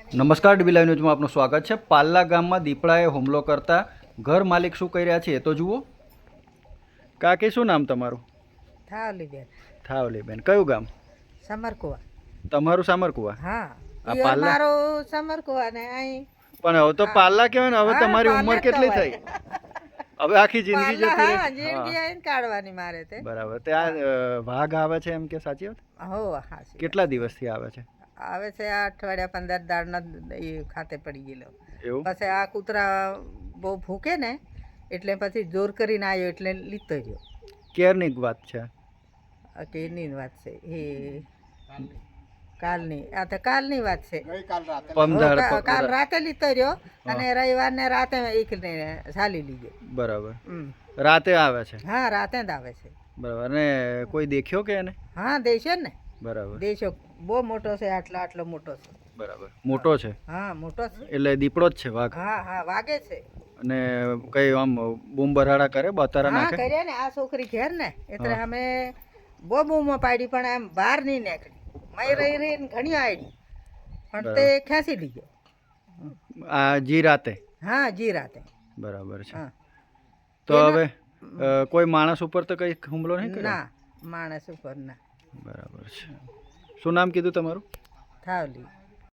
નમસ્કાર dB live ન્યૂઝમાં આપનું સ્વાગત છે। પાલ્લા ગામમાં દીપડાએ હુમલો કરતા ઘર માલિક શું કહી રહ્યા છે એ તો જુઓ। કાકી શું નામ તમારું? થાવલીબેન। થાવલીબેન, કયું ગામ? સમરકુવા। તમારું સામરકુવા? હા, આ ઈ પાલ્લા મારું સમરકુવા ને અહીં પણ હવે તો પાલ્લા કહેવાય ને। હવે હા, તમારી પાલ્લા ઉંમર જ કેટલી કહેવાય। થઈ? હવે આખી જિંદગી પાલ્લા, જતી હા, રહી। જિંદગી અહીં કાઢવાની મારે તે। બરાબર। ત્યાં વાઘ આવે છે એમ કે સાચી વાત? હો, હા, કેટલા દિવસથી આવે છે? આવે છે આ અઠવાડિયા 15 દાડનો એ ખાતે પડી ગયેલો। એવું? પછી આ કૂતરા બહુ ભૂકે ને એટલે પછી જોર કરીને આવ્યો એટલે લીધો રહ્યો। ક્યારની વાત છે? કેની વાત છે એ? કાલની, આ તો કાલની વાત છે। કાલ રાતે લીધો રહ્યો અને રવિવારને રાતે એકને ચાલી લીધો। બરાબર, રાતે આવે છે? હા, રાતે જ આવે છે। બરાબર। અને કોઈ દેખ્યો કે એને? હા, દેશો ને। બરાબર। દેશો બહુ મોટો છે, આટલો મોટો છે। બરાબર, મોટો છે? હા, મોટો છે। એટલે દીપડો જ છે વાઘ? હા, હા, વાગે છે। અને કઈ આમ બૂમ બરાડા કરે, બતારા હા, નાખે? કર્યા ને આ છોકરી ઘેર ને એટલે અમે બહુ બૂમો પાડી પણ એમ બહાર નહીં નીકળી। મય રહી રહીને ઘણી આવી પણ તે ખેંચી લીધો। આ જી રાતે? હા, જી રાતે। બરાબર છે। હા, તો હવે કોઈ માણસ ઉપર તો કઈ હુમલો નહીં કર્યો? ના, માણસ ઉપર ના। બરાબર છે। શું નામ કીધું તમારું? થાવલી।